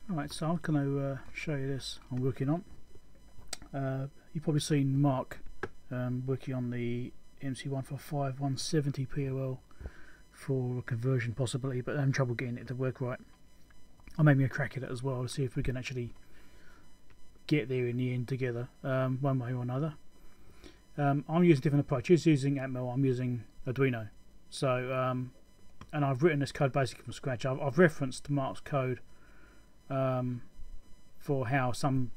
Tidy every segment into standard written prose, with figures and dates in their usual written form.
Alright, so I'm going to show you this I'm working on. You've probably seen Mark working on the MC145170 PLL for a conversion possibly, but I'm having trouble getting it to work right. I made me a crack at it as well to see if we can actually get there in the end together, one way or another. I'm using a different approach. He's using Atmel, I'm using Arduino. So, and I've written this code basically from scratch. I've referenced Mark's code for how some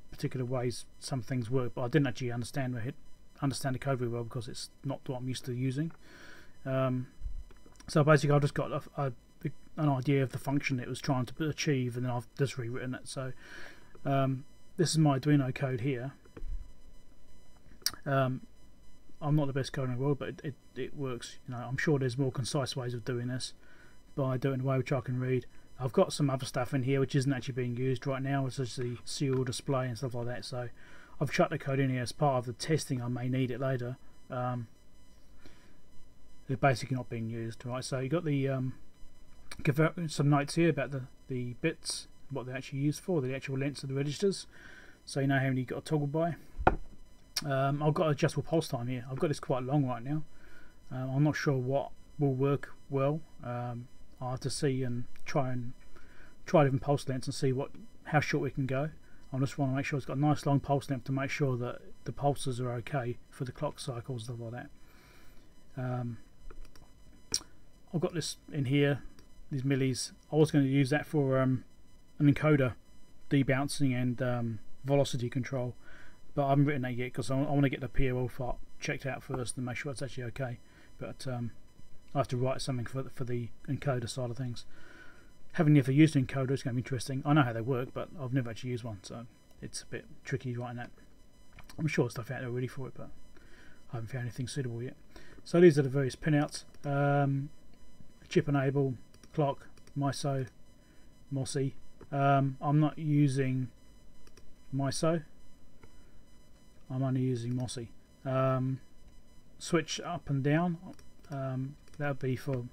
particular ways some things work, but I didn't actually understand the code very well because it's not what I'm used to using. So basically I've just got an idea of the function it was trying to achieve, and then I've just rewritten it. So this is my Arduino code here. I'm not the best coder in the world, but it works. You know, I'm sure there's more concise ways of doing this, but I do it in a way which I can read. I've got some other stuff in here which isn't actually being used right now, such as the serial display and stuff like that. So I've chucked the code in here as part of the testing. I may need it later. They're basically not being used, right? So you got the some notes here about the bits, what they're actually used for, the actual lengths of the registers, so you know how many you've got to toggle by. I've got adjustable pulse time here. I've got this quite long right now. I'm not sure what will work well. I'll have to see and try different pulse lengths and see how short we can go. I just want to make sure it's got a nice long pulse length to make sure that the pulses are okay for the clock cycles and stuff like that. I've got this in here, these millis. I was going to use that for an encoder debouncing and velocity control, but I haven't written that yet because I want to get the PLL file checked out first and make sure it's actually okay. But I have to write something for the encoder side of things. Having never used an encoder, it's going to be interesting. I know how they work, but I've never actually used one, so it's a bit tricky writing that. I'm sure there's stuff out there ready for it, but I haven't found anything suitable yet. So these are the various pinouts. Chip enable, clock, MISO, MOSI. I'm not using MISO. I'm only using MOSI. Switch up and down. That would be for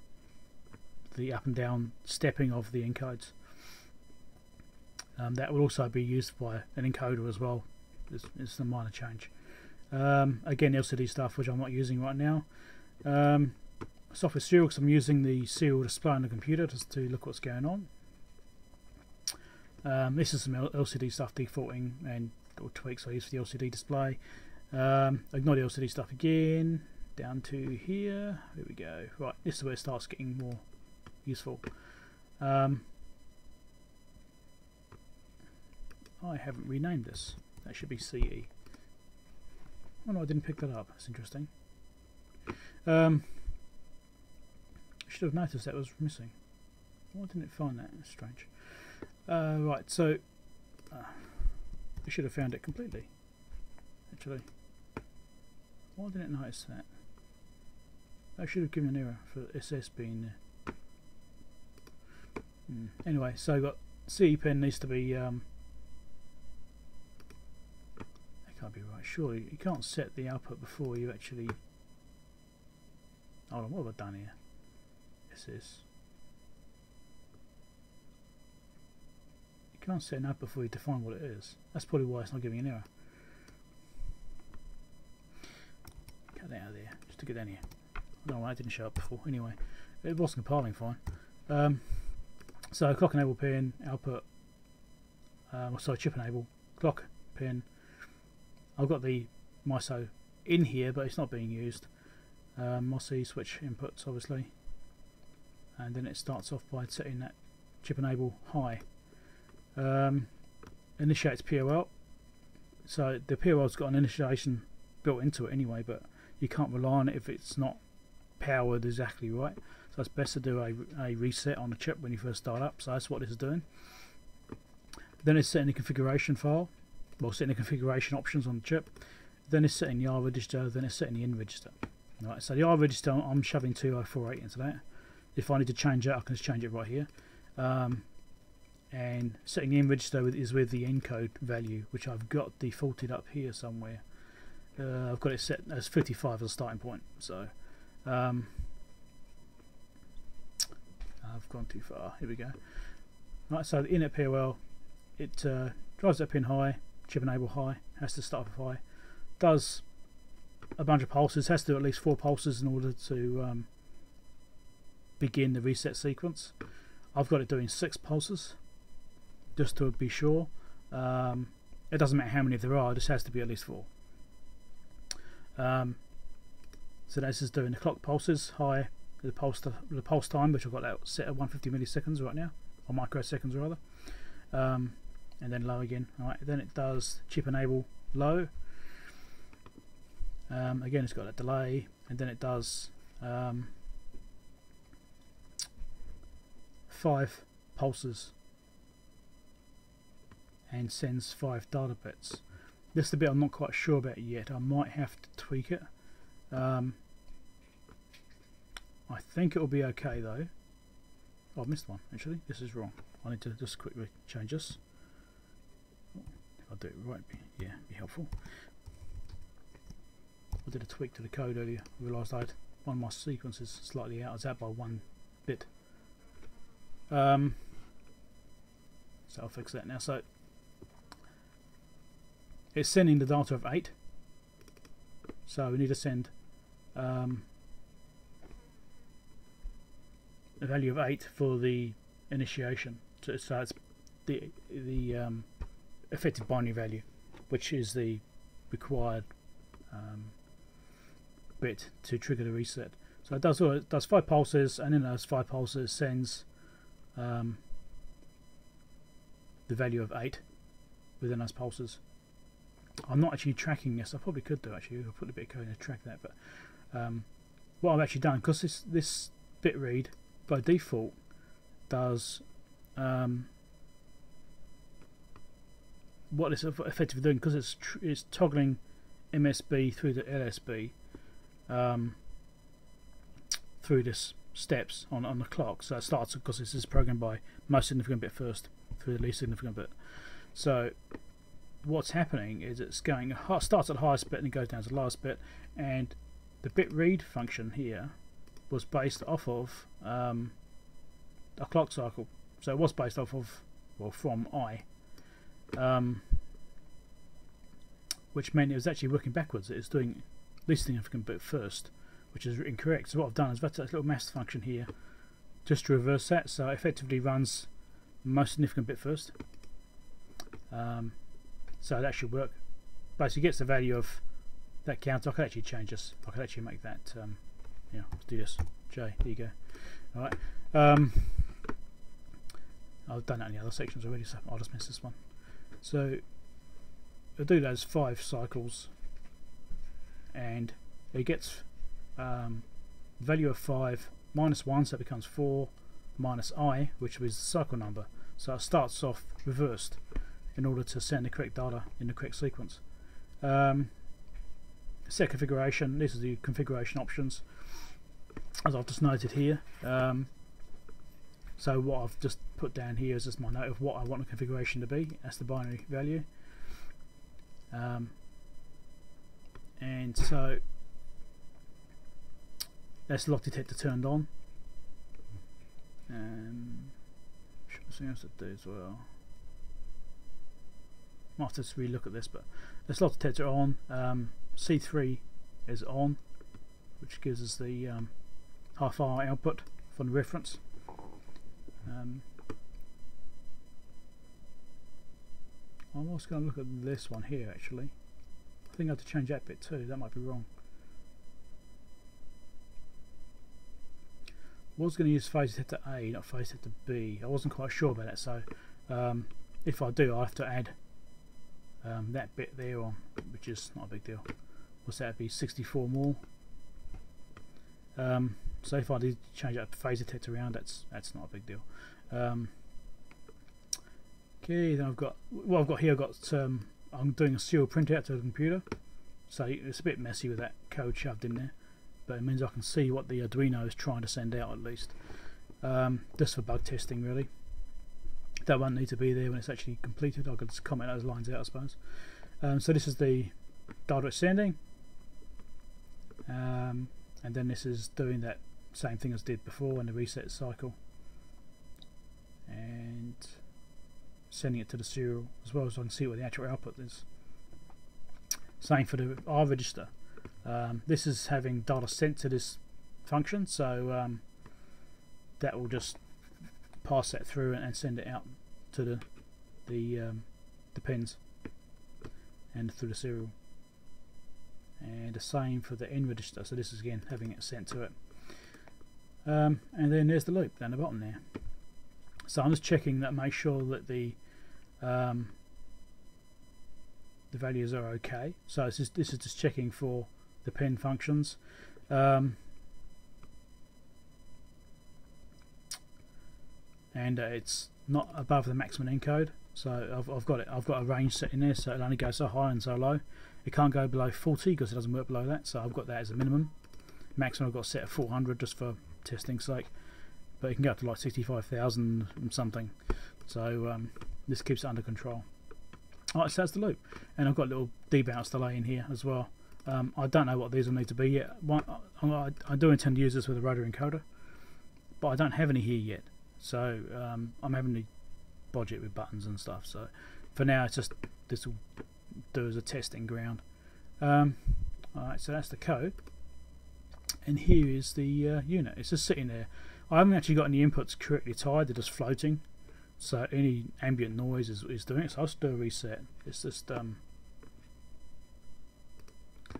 the up and down stepping of the encodes. That will also be used by an encoder as well. It's a minor change. Again, LCD stuff which I'm not using right now. Software serial, because I'm using the serial display on the computer just to look what's going on. This is some LCD stuff defaulting and tweaks I use for the LCD display. Ignore the LCD stuff again. Down to here. Here we go. Right, this is where it starts getting more useful. I haven't renamed this. That should be CE. Oh no, I didn't pick that up. That's interesting. I should have noticed that was missing. Why didn't it find that? That's strange. Right, so I should have found it completely. Actually, why didn't it notice that? I should have given an error for SS being there. Anyway, so I've got CE pen needs to be. That can't be right. Surely you can't set the output before you actually. Hold on, what have I done here? SS. You can't set an output before you define what it is. That's probably why it's not giving an error. Cut that out of there, just to get down here. No, that didn't show up before. Anyway, it wasn't compiling fine. So clock enable pin, output. Sorry, chip enable, clock pin. I've got the MISO in here, but it's not being used. MOSI switch inputs, obviously, and then it starts off by setting that chip enable high. Initiates PLL. So the PLL's got an initiation built into it anyway, but you can't rely on it if it's not powered exactly right. So it's best to do a reset on the chip when you first start up. So that's what this is doing. Then it's setting the configuration file, well, setting the configuration options on the chip. Then it's setting the R register. Then it's setting the in register. Right. So the R register, I'm shoving 2048 into that. If I need to change it, I can just change it right here. And setting the in register is with the encode value, which I've got defaulted up here somewhere. I've got it set as 55 as a starting point. So I've gone too far. Here we go. Right, so the in at PLL it drives that pin high, chip enable high, has to start off high, does a bunch of pulses, has to do at least 4 pulses in order to begin the reset sequence. I've got it doing 6 pulses just to be sure. It doesn't matter how many there are, it just has to be at least 4. So this is doing the clock pulses high, the pulse time, which I've got that set at 150 milliseconds right now, or microseconds rather, and then low again. Alright, then it does chip enable low. Again, it's got a delay, and then it does 5 pulses and sends 5 data bits. This is the bit I'm not quite sure about yet. I might have to tweak it. I think it will be okay though. Oh, I missed one actually. This is wrong. I need to just quickly change this. If I do it right, yeah, be helpful. I did a tweak to the code earlier. I realised I had one of my sequences slightly out. I was out by 1 bit. So I'll fix that now. So it's sending the data of 8. So we need to send a value of 8 for the initiation. So it's the effective binary value, which is the required bit to trigger the reset. So it does 5 pulses, and in those 5 pulses sends the value of 8 within those pulses. I'm not actually tracking this. I probably could do actually. I'll put a bit of code in to track that. But what I've actually done, because this bit read by default does what it's effectively doing, because it's toggling MSB through the LSB through this steps on the clock. So it starts, because this is programmed by most significant bit first through the least significant bit. So what's happening is it's going, starts at the highest bit and it goes down to the lowest bit, and the bit read function here was based off of a clock cycle. So it was based off of, well, from I, which meant it was actually working backwards. It's doing least significant bit first, which is incorrect. So what I've done is I've got a little mass function here just to reverse that, so it effectively runs most significant bit first. So that should work. Basically gets the value of that counter. I could actually change this. I could actually make that, yeah, let's do this. J, there you go. Alright. I've done that in the other sections already, so I'll just miss this one. So I'll do those 5 cycles, and it gets value of 5 minus 1, so it becomes 4 minus I, which is the cycle number. So it starts off reversed in order to send the correct data in the correct sequence. Set configuration. This is the configuration options, as I've just noted here. So what I've just put down here is just my note of what I want the configuration to be. That's the binary value. And so that's lock detector turned on. Should have something else to do as well. Might have to re-look at this, but that's lock detector on. C3 is on, which gives us the half-hour output from the reference. I was going to look at this one here actually. I think I have to change that bit too. That might be wrong. I was going to use phase detector A, not phase detector B. I wasn't quite sure about that, so if I do, I'll have to add that bit there on, which is not a big deal. What's that? Be 64 more. So if I did change that phase detector around, that's not a big deal. Okay, then I've got what I've got here. I've got I'm doing a serial printout to the computer, so it's a bit messy with that code shoved in there, but it means I can see what the Arduino is trying to send out at least. Just for bug testing, really. That won't need to be there when it's actually completed. I could just comment those lines out, I suppose. So this is the data it's sending, and then this is doing that same thing as did before in the reset cycle. And sending it to the serial as well, so I can see what the actual output is. Same for the R register. This is having data sent to this function, so that will just pass that through and send it out to the pins and through the serial. And the same for the N register, so this is again having it sent to it. And then there's the loop down the bottom there. So I'm just checking that, make sure that the values are okay. So this is just checking for the pen functions. And it's not above the maximum encode. So I've got a range set in there, so it'll only go so high and so low. It can't go below 40 because it doesn't work below that. So I've got that as a minimum. Maximum I've got set at 400 just for testing sake. But it can go up to like 65,000 and something. So this keeps it under control. Alright, so that's the loop. And I've got a little debounce delay in here as well. I don't know what these will need to be yet. I do intend to use this with a rotary encoder, but I don't have any here yet. So I'm having to bodge it with buttons and stuff. So for now, it's just this will do as a testing ground. Alright, so that's the code. And here is the unit. It's just sitting there. I haven't actually got any inputs correctly tied, they're just floating. So any ambient noise is doing it. So I'll just do a reset. It's just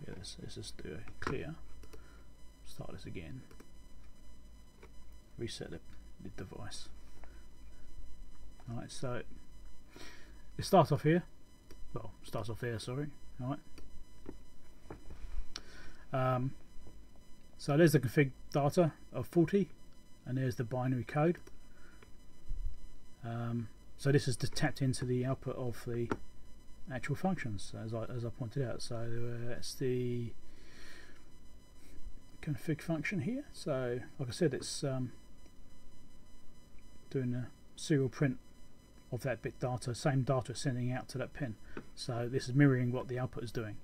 let's just do a clear. Start this again. Reset the device. Alright, so it starts off here. Well, starts off there, sorry. Alright. So there's the config data of 40, and there's the binary code. So this is just tapped into the output of the actual functions, as I pointed out. So that's the config function here. So like I said, it's doing a serial print of that bit data, same data sending out to that pin. So this is mirroring what the output is doing.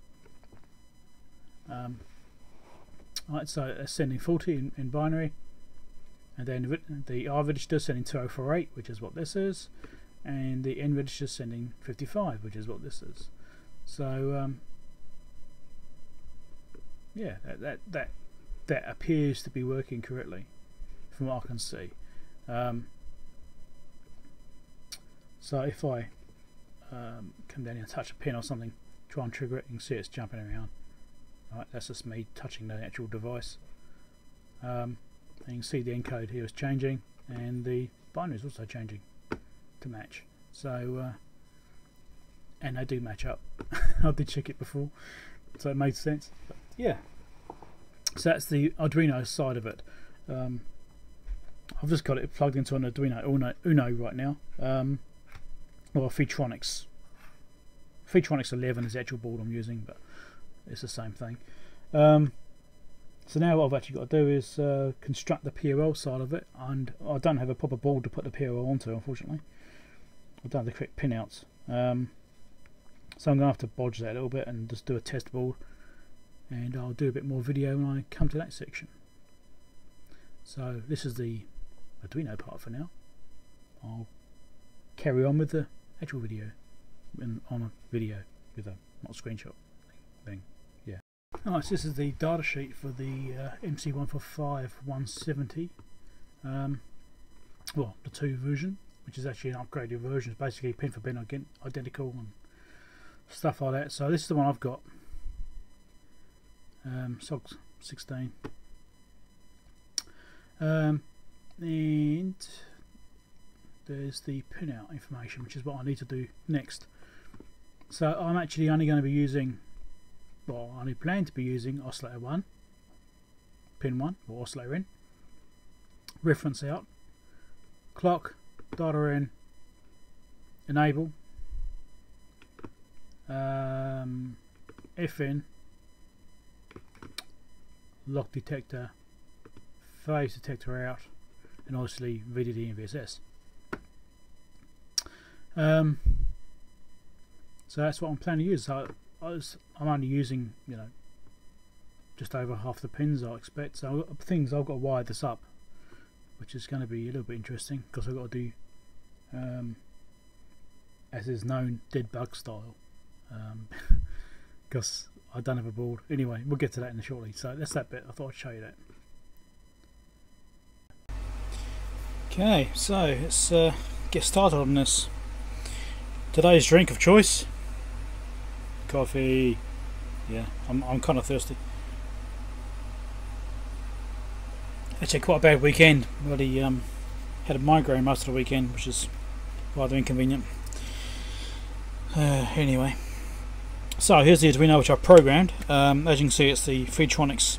Alright, so it's sending 40 in binary, and then the R register sending 2048, which is what this is, and the N register sending 55, which is what this is. So yeah, that appears to be working correctly from what I can see. So if I come down here and touch a pin or something, try and trigger it, you can see it's jumping around. Right, that's just me touching the actual device. And you can see the encode here is changing, and the binary is also changing to match. So and they do match up. I did check it before, so it made sense. But yeah, so that's the Arduino side of it. I've just got it plugged into an Arduino Uno right now. Well, Featronics 11 is the actual board I'm using, but it's the same thing. So now what I've actually got to do is construct the PLL side of it, and I don't have a proper board to put the PLL onto, unfortunately. I don't have the correct pinouts. So I'm going to have to bodge that a little bit and just do a test board, and I'll do a bit more video when I come to that section. So this is the Arduino part for now. I'll carry on with the actual video on a video with a not screenshot thing. Yeah. Alright, so this is the data sheet for the MC145170. Well, the 2 version, which is actually an upgraded version. It's basically pin for pin again, identical and stuff like that. So this is the one I've got. SOX 16. And there's the pinout information, which is what I need to do next. So I'm actually only going to be using, well, I only plan to be using oscillator 1, pin 1, or oscillator in, reference out, clock, data in, enable, F in, lock detector, phase detector out, and obviously VDD and VSS. So that's what I'm planning to use. So I'm only using, you know, just over half the pins I expect. So I've got to wire this up, which is going to be a little bit interesting because I've got to do as is known, dead bug style, because I don't have a board. Anyway, we'll get to that in shortly. So that's that bit. I thought I'd show you that. Okay, so let's get started on this. Today's drink of choice, coffee. Yeah, I'm kind of thirsty. Actually, quite a bad weekend. Really had a migraine most of the weekend, which is rather inconvenient. Anyway, so here's the Arduino which I programmed. As you can see, it's the Freetronics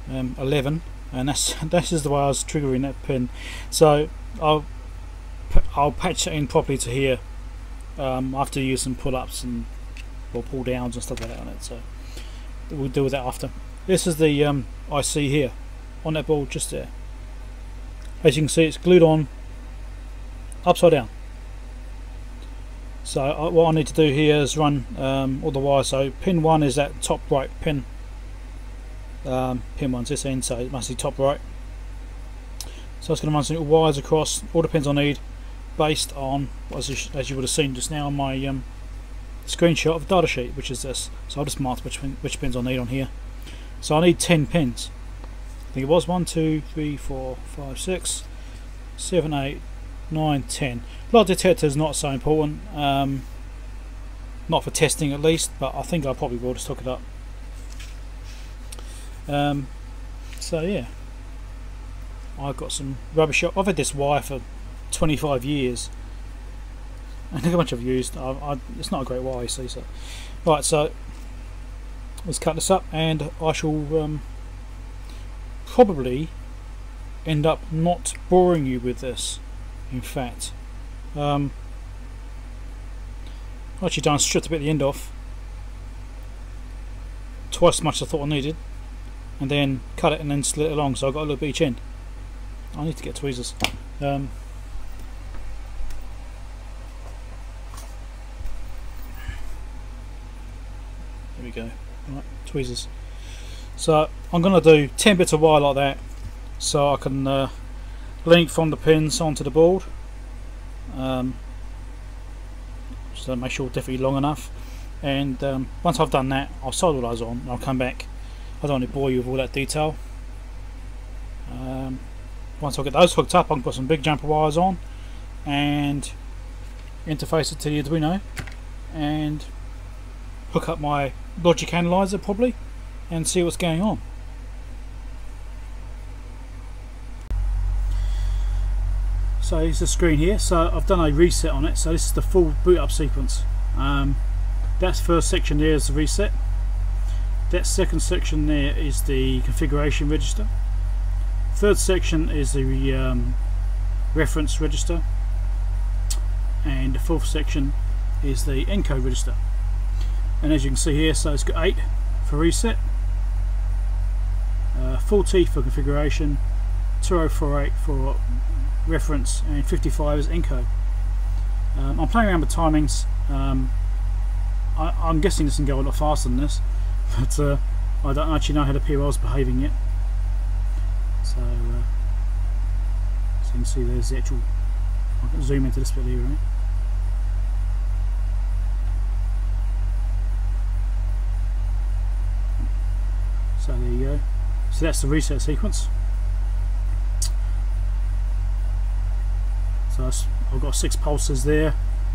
11, and this is the way I was triggering that pin. So I'll patch it in properly to here. I have to use some pull-ups and pull downs and stuff like that on it. So we'll deal with that after. This is the IC here on that board just there. As you can see, it's glued on upside down. So what I need to do here is run all the wires. So pin 1 is that top right pin. Pin 1's this end, so it must be top right. So it's going to run some little wires across all the pins I need, based on, as you would have seen just now on my screenshot of the data sheet, which is this. So I'll just mark which pins I need on here. So I need 10 pins. I think it was 1, 2, 3, 4, 5, 6, 7, 8, 9, 10. Light detector is not so important, not for testing at least, but I think I probably will just hook it up. So yeah, I've got some rubbish. I've had this wire for 25 years. I think how much I've used. It's not a great wire, you see. So right, so let's cut this up, and I shall probably end up not boring you with this. In fact, I actually done stripped a bit of the end off, twice as much as I thought I needed, and then cut it and then slit it along, so I've got a little bit each end. I need to get tweezers. There we go. Right, tweezers. So I'm going to do 10 bits of wire like that, so I can link from the pins onto the board. So make sure it's definitely long enough, and once I've done that, I'll solder those on and I'll come back. I don't want to bore you with all that detail. Once I get those hooked up, I can put some big jumper wires on and interface it to the Arduino and hook up my logic analyzer probably and see what's going on. So here's the screen here. So I've done a reset on it. So this is the full boot up sequence. That first section there is the reset. That second section there is the configuration register. Third section is the reference register, and the fourth section is the encode register. And as you can see here, so it's got 8 for reset, 40 for configuration, 2048 for reference, and 55 is encode. I'm playing around with timings. I'm guessing this can go a lot faster than this, but I don't actually know how the PLL is behaving yet. So you can see there's the actual. I can zoom into this bit here, right? So there you go. So that's the reset sequence. So I've got 6 pulses there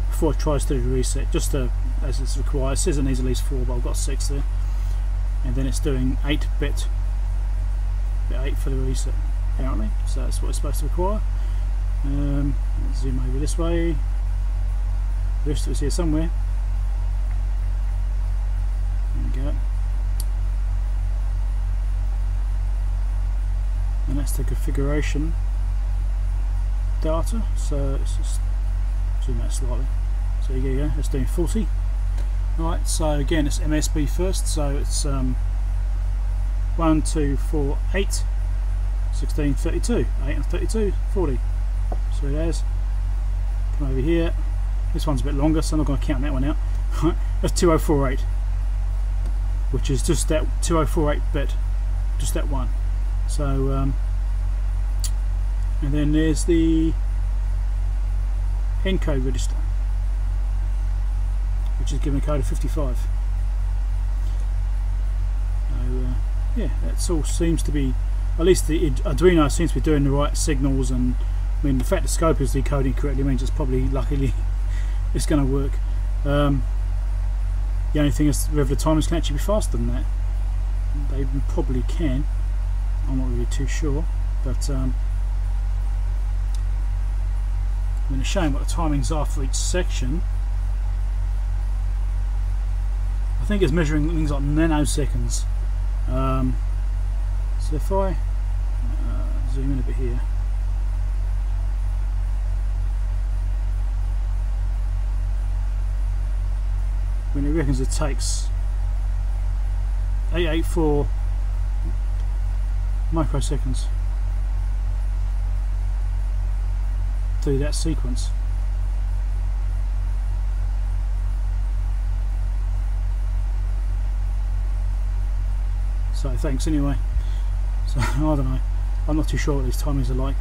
before it tries to do the reset, just as it's required. It says it needs at least 4, but I've got 6 there. And then it's doing 8-bit, 8 for the reset, apparently. So that's what it's supposed to require. Let's zoom over this way. The rest of it's here somewhere. There we go. And that's the configuration data. So let's just zoom out slightly. So there you go, it's doing 40. Right, so again it's MSB first, so it's 1, 2, 4, 8, 16, 32, 8 and 32, 40. So it is. Come over here. This one's a bit longer, so I'm not going to count that one out. That's 2048, which is just that 2048 bit, just that one. So and then there's the encode register. which is giving a code of 55. So yeah, that's all seems to be, at least the Arduino seems to be doing the right signals, and I mean the fact the scope is decoding correctly means it's probably, luckily, it's going to work. The only thing is whether the timers can actually be faster than that. They probably can. I'm not really too sure, but I'm going to show you what the timings are for each section. I think it's measuring things like nanoseconds. So if I zoom in a bit here, when it reckons it takes 884 microseconds to do that sequence. So thanks anyway. So I don't know, I'm not too sure what these timings are like.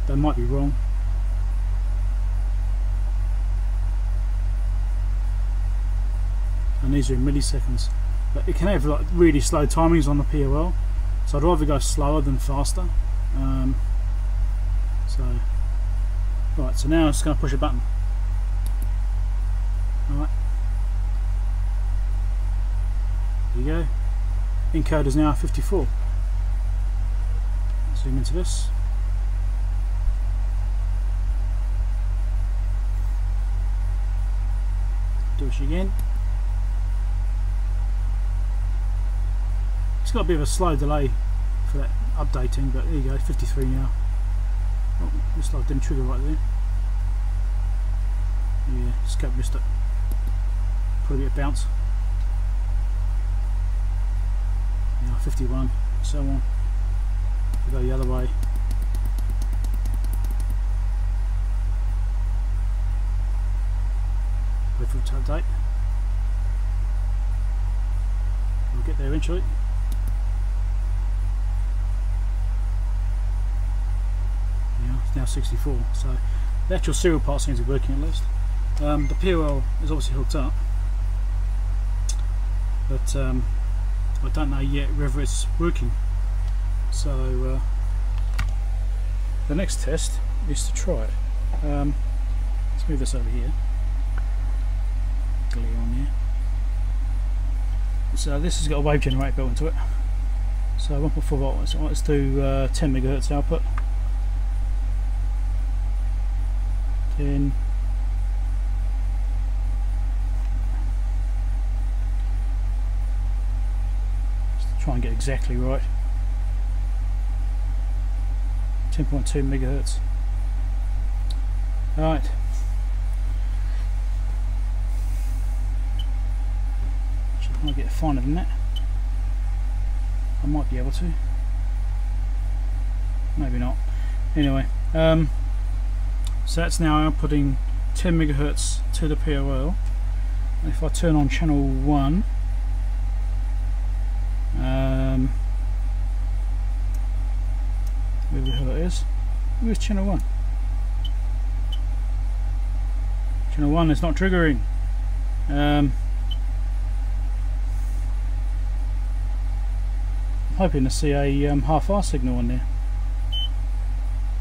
They might be wrong. And these are in milliseconds, but it can have like really slow timings on the PLL, so I'd rather go slower than faster. Right, so now I'm just going to push a button. Alright, there you go. Encode is now 54. Zoom into this. Do it again. It's got a bit of a slow delay for that updating, but there you go, 53 now. Oh, looks like I didn't trigger right there. Yeah, scope missed it. Put a bit of bounce. Now 51, so on. We'll go the other way. Wait for it to update. We'll get there eventually. Now 64, so the actual serial part seems to be working at least. The PLL is obviously hooked up, but I don't know yet whether it's working. So the next test is to try it. Let's move this over here. Glare on here. So this has got a wave generator built into it. So 1.4 volt. So let's do 10 megahertz output. 10. Just try and get exactly right. 10.2 megahertz. Alright. Should I get finer than that? I might be able to. Maybe not. Anyway, so that's now outputting 10 megahertz to the PLL. And if I turn on channel 1, where the hell it is? Where's channel 1? Channel 1 is not triggering. I'm hoping to see a half-hour signal on there.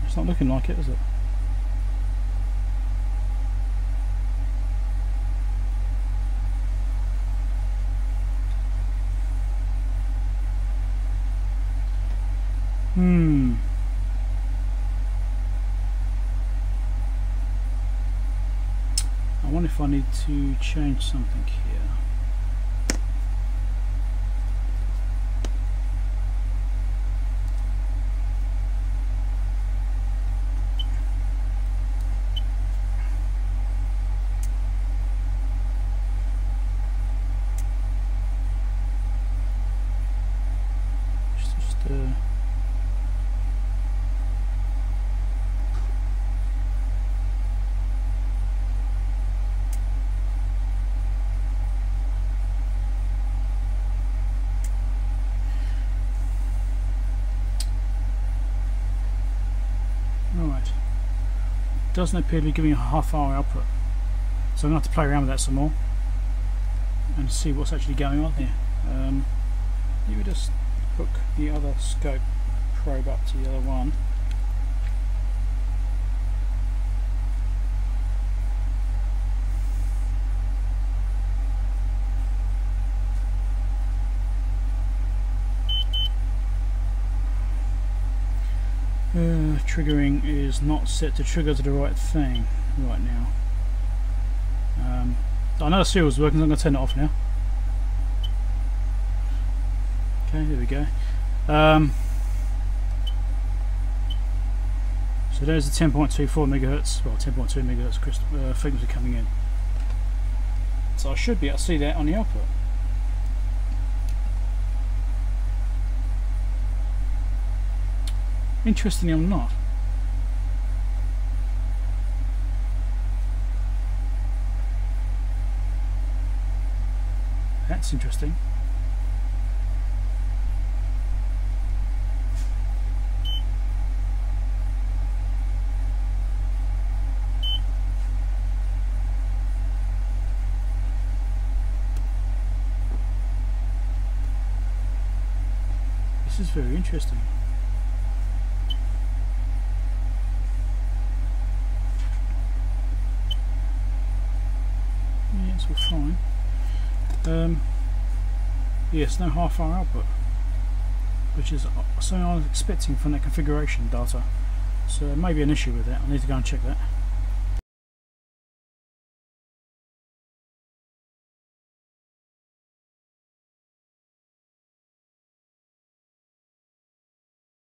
It's not looking like it, is it? I wonder if I need to change something here. Doesn't appear to be giving a half-hour output. So I'm going to have to play around with that some more and see what's actually going on here. Let me just hook the other scope probe up to the other one. Triggering is not set to trigger to the right thing right now. I know the serial's working, so I'm going to turn it off now. Okay, there we go. So there's the 10.24 megahertz, well 10.2 megahertz frequency coming in. So I should be able to see that on the output. Interestingly, I'm not. That's interesting. This is very interesting. Yeah, it's all fine. Yes, no half-hour output, which is something I was expecting from that configuration data. So maybe an issue with that. I need to go and check that.